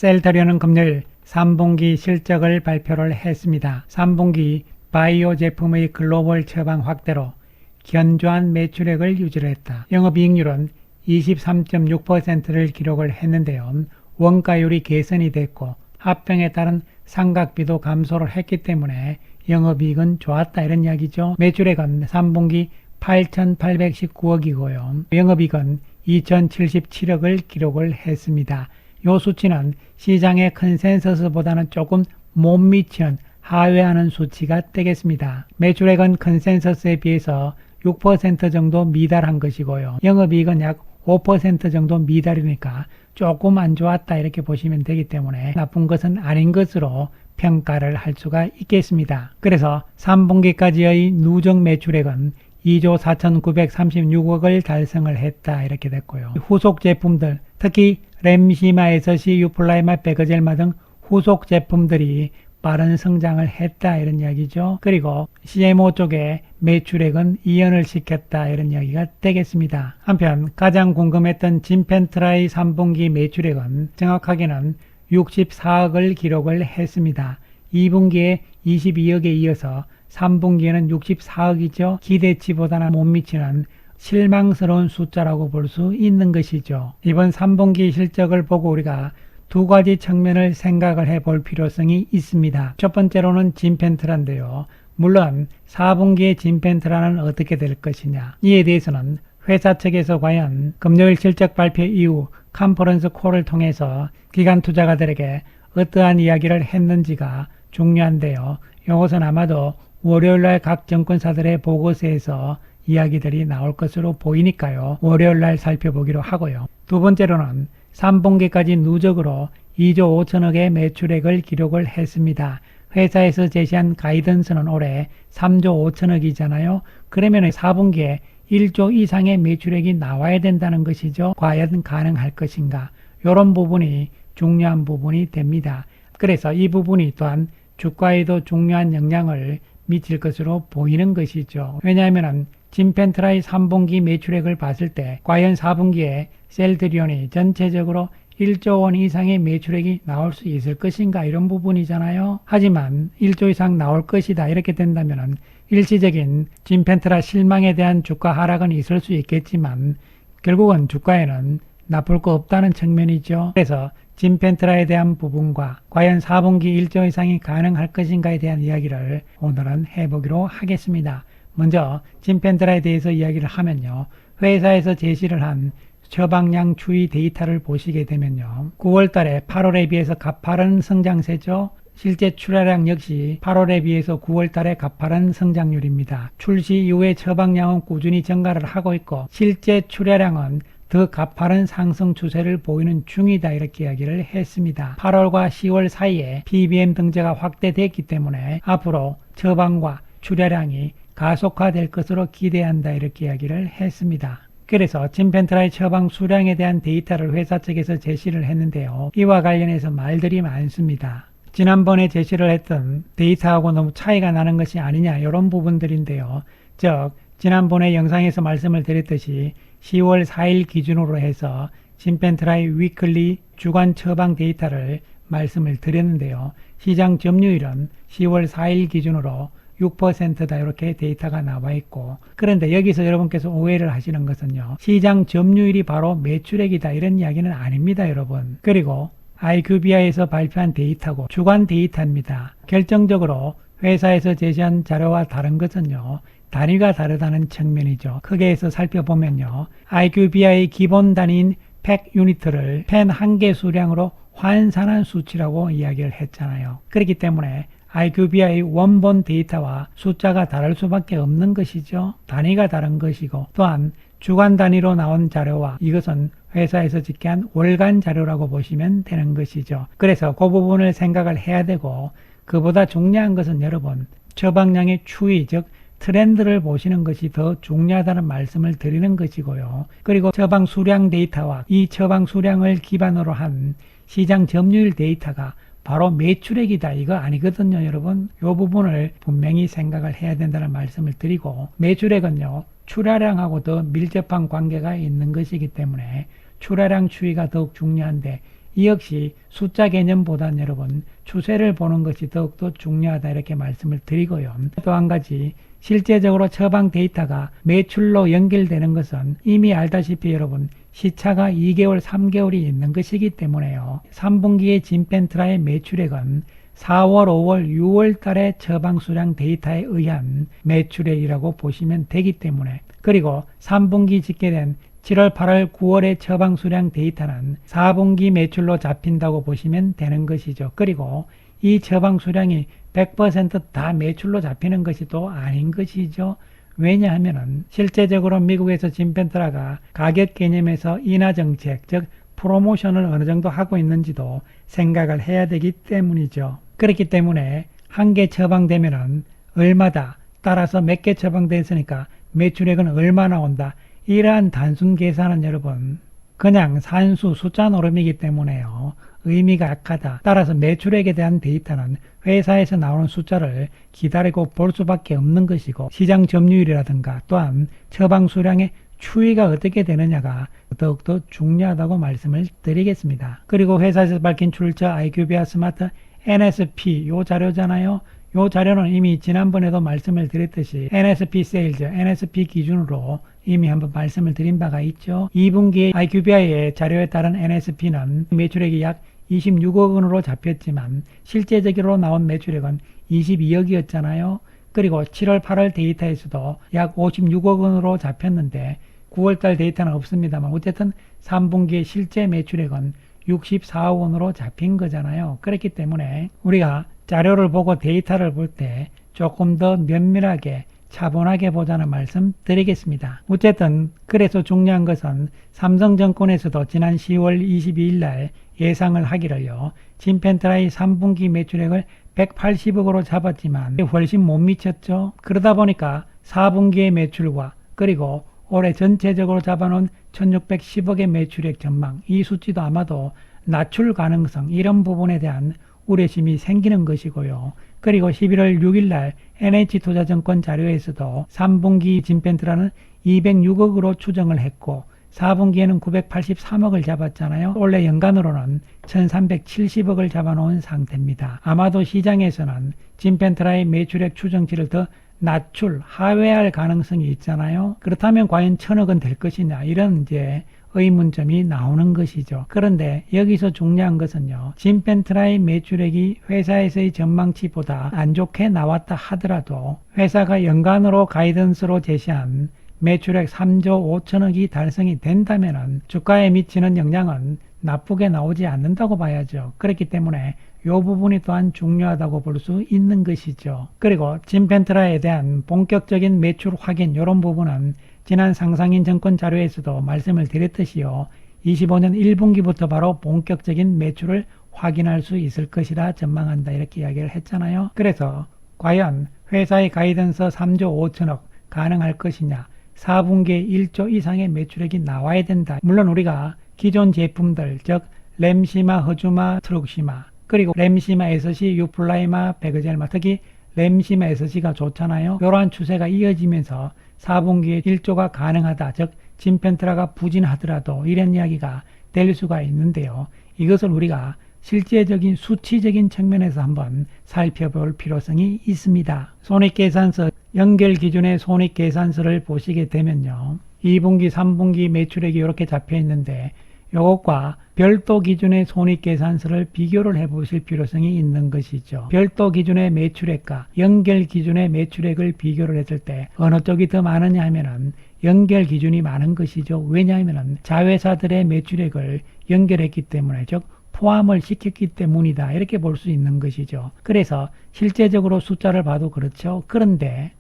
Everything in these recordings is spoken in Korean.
셀트리온은 금요일 3분기 실적을 발표를 했습니다. 3분기 바이오 제품의 글로벌 처방 확대로 견조한 매출액을 유지를 했다. 영업이익률은 23.6%를 기록을 했는데요. 원가율이 개선이 됐고 합병에 따른 상각비도 감소를 했기 때문에 영업이익은 좋았다 이런 이야기죠. 매출액은 3분기 8,819억이고요. 영업이익은 2,077억을 기록을 했습니다. 이 수치는 시장의 컨센서스보다는 조금 못 미치는 하회하는 수치가 되겠습니다. 매출액은 컨센서스에 비해서 6% 정도 미달한 것이고요. 영업이익은 약 5% 정도 미달이니까 조금 안 좋았다 이렇게 보시면 되기 때문에 나쁜 것은 아닌 것으로 평가를 할 수가 있겠습니다. 그래서 3분기까지의 누적 매출액은 2조 4,936억을 달성을 했다 이렇게 됐고요. 후속 제품들 특히 램시마에서 유플라이마, 베거젤마 등 후속 제품들이 빠른 성장을 했다 이런 이야기죠. 그리고 CMO 쪽에 매출액은 이연을 시켰다 이런 이야기가 되겠습니다. 한편 가장 궁금했던 진펜트라의 3분기 매출액은 정확하게는 64억을 기록을 했습니다. 2분기에 22억에 이어서 3분기에는 64억이죠. 기대치보다는 못 미치는 실망스러운 숫자라고 볼 수 있는 것이죠. 이번 3분기 실적을 보고 우리가 두 가지 측면을 생각을 해볼 필요성이 있습니다. 첫 번째로는 진펜트라인데요. 물론 4분기의 진펜트라는 어떻게 될 것이냐, 이에 대해서는 회사 측에서 과연 금요일 실적 발표 이후 컨퍼런스 콜을 통해서 기관 투자가들에게 어떠한 이야기를 했는지가 중요한데요. 이것은 아마도 월요일날 각 정권사들의 보고서에서 이야기들이 나올 것으로 보이니까요. 월요일날 살펴보기로 하고요. 두 번째로는 3분기까지 누적으로 2조 5천억의 매출액을 기록을 했습니다. 회사에서 제시한 가이던스는 올해 3조 5천억이잖아요. 그러면 4분기에 1조 이상의 매출액이 나와야 된다는 것이죠. 과연 가능할 것인가? 이런 부분이 중요한 부분이 됩니다. 그래서 이 부분이 또한 주가에도 중요한 영향을 미칠 것으로 보이는 것이죠. 왜냐하면 진펜트라의 3분기 매출액을 봤을 때 과연 4분기에 셀트리온이 전체적으로 1조 원 이상의 매출액이 나올 수 있을 것인가 이런 부분이잖아요. 하지만 1조 이상 나올 것이다 이렇게 된다면 일시적인 진펜트라 실망에 대한 주가 하락은 있을 수 있겠지만 결국은 주가에는 나쁠 거 없다는 측면이죠. 그래서 진펜트라에 대한 부분과 과연 4분기 1조 이상이 가능할 것인가에 대한 이야기를 오늘은 해보기로 하겠습니다. 먼저 진펜트라에 대해서 이야기를 하면요. 회사에서 제시를 한 처방량 추이 데이터를 보시게 되면요. 9월달에 8월에 비해서 가파른 성장세죠. 실제 출하량 역시 8월에 비해서 9월달에 가파른 성장률입니다. 출시 이후에 처방량은 꾸준히 증가를 하고 있고 실제 출하량은 더 가파른 상승 추세를 보이는 중이다 이렇게 이야기를 했습니다. 8월과 10월 사이에 PBM 등재가 확대됐기 때문에 앞으로 처방과 출하량이 가속화될 것으로 기대한다 이렇게 이야기를 했습니다. 그래서 진펜트라의 처방 수량에 대한 데이터를 회사 측에서 제시를 했는데요. 이와 관련해서 말들이 많습니다. 지난번에 제시를 했던 데이터하고 너무 차이가 나는 것이 아니냐 이런 부분들인데요. 즉 지난번에 영상에서 말씀을 드렸듯이 10월 4일 기준으로 해서 진펜트라의 위클리 주간 처방 데이터를 말씀을 드렸는데요. 시장 점유율은 10월 4일 기준으로 6%다 이렇게 데이터가 나와 있고, 그런데 여기서 여러분께서 오해를 하시는 것은요, 시장 점유율이 바로 매출액이다 이런 이야기는 아닙니다 여러분. 그리고 IQVIA에서 발표한 데이터고 주간 데이터입니다. 결정적으로 회사에서 제시한 자료와 다른 것은요, 단위가 다르다는 측면이죠. 크게 해서 살펴보면요, IQVIA 기본 단위인 팩 유니트를 펜 한 개 수량으로 환산한 수치라고 이야기를 했잖아요. 그렇기 때문에 IQVIA 원본 데이터와 숫자가 다를 수밖에 없는 것이죠. 단위가 다른 것이고, 또한 주간 단위로 나온 자료와 이것은 회사에서 집계한 월간 자료라고 보시면 되는 것이죠. 그래서 그 부분을 생각을 해야 되고, 그보다 중요한 것은 여러분 처방량의 추이, 즉 트렌드를 보시는 것이 더 중요하다는 말씀을 드리는 것이고요. 그리고 처방 수량 데이터와 이 처방 수량을 기반으로 한 시장 점유율 데이터가 바로 매출액이다 이거 아니거든요 여러분. 이 부분을 분명히 생각을 해야 된다는 말씀을 드리고, 매출액은요 출하량하고 더 밀접한 관계가 있는 것이기 때문에 출하량 추이가 더욱 중요한데 이 역시 숫자 개념보다는 여러분 추세를 보는 것이 더욱더 중요하다 이렇게 말씀을 드리고요. 또 한 가지 실제적으로 처방 데이터가 매출로 연결되는 것은 이미 알다시피 여러분 시차가 2개월, 3개월이 있는 것이기 때문에요. 3분기의 진펜트라의 매출액은 4월, 5월, 6월 달의 처방 수량 데이터에 의한 매출액이라고 보시면 되기 때문에, 그리고 3분기 집계된 7월, 8월, 9월의 처방 수량 데이터는 4분기 매출로 잡힌다고 보시면 되는 것이죠. 그리고 이 처방 수량이 100%다 매출로 잡히는 것이 또 아닌 것이죠. 왜냐하면 실제적으로 미국에서 진펜트라가 가격 개념에서 인하 정책, 즉 프로모션을 어느 정도 하고 있는지도 생각을 해야 되기 때문이죠. 그렇기 때문에 한 개 처방되면은 얼마다, 따라서 몇 개 처방됐으니까 매출액은 얼마 나온다. 이러한 단순 계산은 여러분 그냥 산수 숫자 노름이기 때문에요. 의미가 약하다. 따라서 매출액에 대한 데이터는 회사에서 나오는 숫자를 기다리고 볼 수밖에 없는 것이고, 시장 점유율이라든가 또한 처방 수량의 추이가 어떻게 되느냐가 더욱더 중요하다고 말씀을 드리겠습니다. 그리고 회사에서 밝힌 출처 IQVIA 스마트 NSP 요 자료잖아요. 요 자료는 이미 지난번에도 말씀을 드렸듯이 NSP 세일즈, NSP 기준으로 이미 한번 말씀을 드린 바가 있죠. 2분기 IQVIA의 자료에 따른 NSP는 매출액이 약 26억 원으로 잡혔지만 실제적으로 나온 매출액은 22억이었잖아요. 그리고 7월, 8월 데이터에서도 약 56억 원으로 잡혔는데 9월달 데이터는 없습니다만 어쨌든 3분기의 실제 매출액은 64억 원으로 잡힌 거잖아요. 그렇기 때문에 우리가 자료를 보고 데이터를 볼 때 조금 더 면밀하게 차분하게 보자는 말씀 드리겠습니다. 어쨌든 그래서 중요한 것은 삼성증권에서도 지난 10월 22일 날 예상을 하기를요. 진펜트라의 3분기 매출액을 180억으로 잡았지만 훨씬 못 미쳤죠. 그러다 보니까 4분기의 매출과 그리고 올해 전체적으로 잡아놓은 1610억의 매출액 전망, 이 수치도 아마도 낮출 가능성, 이런 부분에 대한 우려심이 생기는 것이고요. 그리고 11월 6일 날 NH투자증권 자료에서도 3분기 진펜트라는 206억으로 추정을 했고 4분기에는 983억을 잡았잖아요. 올해 연간으로는 1370억을 잡아놓은 상태입니다. 아마도 시장에서는 진펜트라의 매출액 추정치를 더 낮출, 하회할 가능성이 있잖아요. 그렇다면 과연 1000억은 될 것이냐, 이런 이제 의문점이 나오는 것이죠. 그런데 여기서 중요한 것은요, 진펜트라의 매출액이 회사에서의 전망치보다 안 좋게 나왔다 하더라도 회사가 연간으로 가이던스로 제시한 매출액 3조 5천억이 달성이 된다면 주가에 미치는 영향은 나쁘게 나오지 않는다고 봐야죠. 그렇기 때문에 이 부분이 또한 중요하다고 볼 수 있는 것이죠. 그리고 진펜트라에 대한 본격적인 매출 확인, 이런 부분은 지난 상상인 정권 자료에서도 말씀을 드렸듯이요, 25년 1분기부터 바로 본격적인 매출을 확인할 수 있을 것이라 전망한다, 이렇게 이야기를 했잖아요. 그래서 과연 회사의 가이던스 3조 5천억 가능할 것이냐, 4분기에 1조 이상의 매출액이 나와야 된다. 물론 우리가 기존 제품들, 즉 램시마, 허주마, 트룩시마, 그리고 램시마, 에서시, 유플라이마, 베그젤마, 특히 램시마, 에서시가 좋잖아요. 이러한 추세가 이어지면서 4분기에 1조가 가능하다, 즉 진펜트라가 부진하더라도 이런 이야기가 될 수가 있는데요. 이것을 우리가 실제적인 수치적인 측면에서 한번 살펴볼 필요성이 있습니다. 손익계산서, 연결 기준의 손익계산서를 보시게 되면요, 2분기, 3분기 매출액이 이렇게 잡혀 있는데 이것과 별도 기준의 손익계산서를 비교를 해보실 필요성이 있는 것이죠. 별도 기준의 매출액과 연결 기준의 매출액을 비교를 했을 때 어느 쪽이 더 많으냐 하면은 연결 기준이 많은 것이죠. 왜냐하면 자회사들의 매출액을 연결했기 때문에, 즉 포함을 시켰기 때문이다, 이렇게 볼 수 있는 것이죠. 그래서 실제적으로 숫자를 봐도 그렇죠. 그런데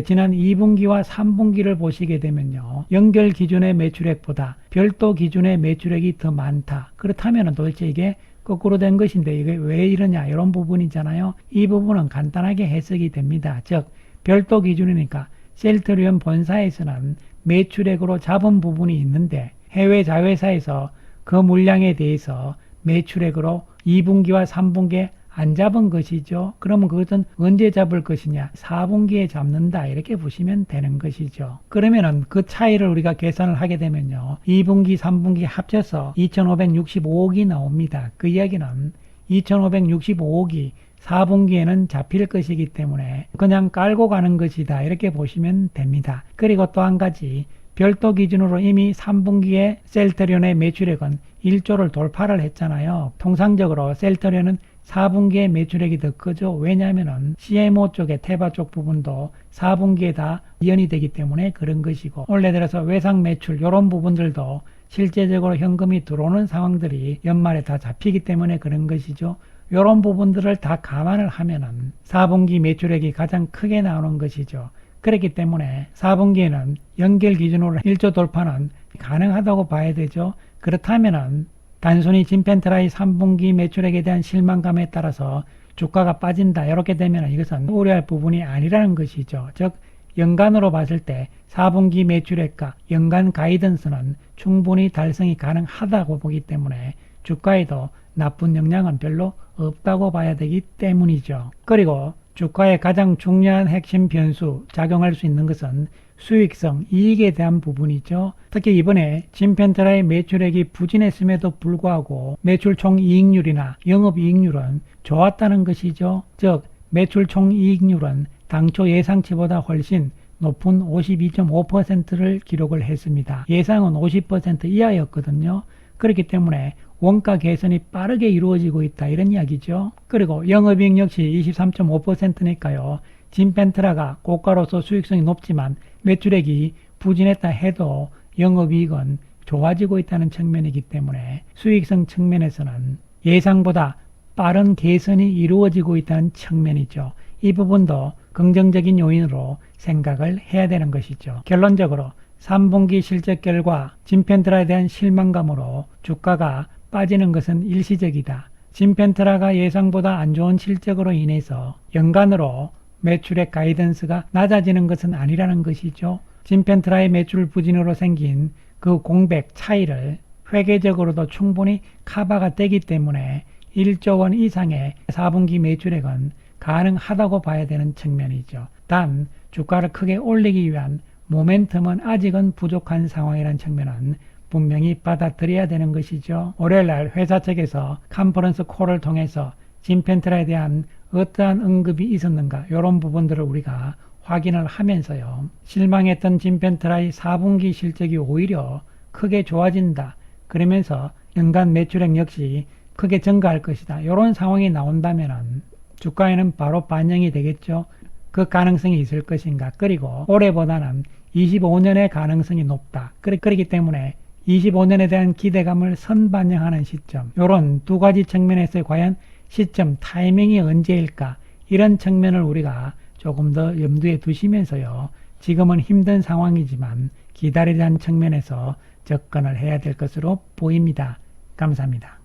지난 2분기와 3분기를 보시게 되면요, 연결 기준의 매출액보다 별도 기준의 매출액이 더 많다. 그렇다면 도대체 이게 거꾸로 된 것인데 이게 왜 이러냐, 이런 부분이잖아요. 이 부분은 간단하게 해석이 됩니다. 즉 별도 기준이니까 셀트리온 본사에서는 매출액으로 잡은 부분이 있는데 해외 자회사에서 그 물량에 대해서 매출액으로 2분기와 3분기에 안 잡은 것이죠. 그러면 그것은 언제 잡을 것이냐? 4분기에 잡는다 이렇게 보시면 되는 것이죠. 그러면은 그 차이를 우리가 계산을 하게 되면요, 2분기 3분기 합쳐서 2565억이 나옵니다. 그 이야기는 2565억이 4분기에는 잡힐 것이기 때문에 그냥 깔고 가는 것이다 이렇게 보시면 됩니다. 그리고 또 한 가지, 별도 기준으로 이미 3분기에 셀트리온의 매출액은 1조를 돌파를 했잖아요. 통상적으로 셀트리온은 4분기에 매출액이 더 크죠. 왜냐하면 CMO 쪽에 테바 쪽 부분도 4분기에 다 이연이 되기 때문에 그런 것이고, 올해 들어서 외상 매출 이런 부분들도 실제적으로 현금이 들어오는 상황들이 연말에 다 잡히기 때문에 그런 것이죠. 이런 부분들을 다 감안을 하면은 4분기 매출액이 가장 크게 나오는 것이죠. 그렇기 때문에 4분기에는 연결 기준으로 1조 돌파는 가능하다고 봐야 되죠. 그렇다면은 단순히 진펜트라의 3분기 매출액에 대한 실망감에 따라서 주가가 빠진다 이렇게 되면 이것은 우려할 부분이 아니라는 것이죠. 즉 연간으로 봤을 때 4분기 매출액과 연간 가이던스는 충분히 달성이 가능하다고 보기 때문에 주가에도 나쁜 영향은 별로 없다고 봐야 되기 때문이죠. 그리고 주가의 가장 중요한 핵심 변수, 작용할 수 있는 것은 수익성, 이익에 대한 부분이죠. 특히 이번에 진펜트라의 매출액이 부진했음에도 불구하고 매출 총이익률이나 영업이익률은 좋았다는 것이죠. 즉 매출 총이익률은 당초 예상치보다 훨씬 높은 52.5%를 기록을 했습니다. 예상은 50% 이하였거든요. 그렇기 때문에 원가 개선이 빠르게 이루어지고 있다 이런 이야기죠. 그리고 영업이익 역시 23.5%니까요. 진펜트라가 고가로서 수익성이 높지만 매출액이 부진했다 해도 영업이익은 좋아지고 있다는 측면이기 때문에 수익성 측면에서는 예상보다 빠른 개선이 이루어지고 있다는 측면이죠. 이 부분도 긍정적인 요인으로 생각을 해야 되는 것이죠. 결론적으로 3분기 실적 결과 진펜트라에 대한 실망감으로 주가가 빠지는 것은 일시적이다. 진펜트라가 예상보다 안 좋은 실적으로 인해서 연간으로 매출액 가이던스가 낮아지는 것은 아니라는 것이죠. 진펜트라의 매출 부진으로 생긴 그 공백 차이를 회계적으로도 충분히 커버가 되기 때문에 1조 원 이상의 4분기 매출액은 가능하다고 봐야 되는 측면이죠. 단 주가를 크게 올리기 위한 모멘텀은 아직은 부족한 상황이라는 측면은 분명히 받아들여야 되는 것이죠. 월요일날 회사 측에서 컨퍼런스 콜을 통해서 진펜트라에 대한 어떠한 언급이 있었는가 이런 부분들을 우리가 확인을 하면서요, 실망했던 진펜트라의 4분기 실적이 오히려 크게 좋아진다, 그러면서 연간 매출액 역시 크게 증가할 것이다, 이런 상황이 나온다면 주가에는 바로 반영이 되겠죠. 그 가능성이 있을 것인가. 그리고 올해보다는 25년의 가능성이 높다. 그렇기 때문에 25년에 대한 기대감을 선반영하는 시점, 이런 두 가지 측면에서 과연 시점, 타이밍이 언제일까, 이런 측면을 우리가 조금 더 염두에 두시면서요, 지금은 힘든 상황이지만 기다리자는 측면에서 접근을 해야 될 것으로 보입니다. 감사합니다.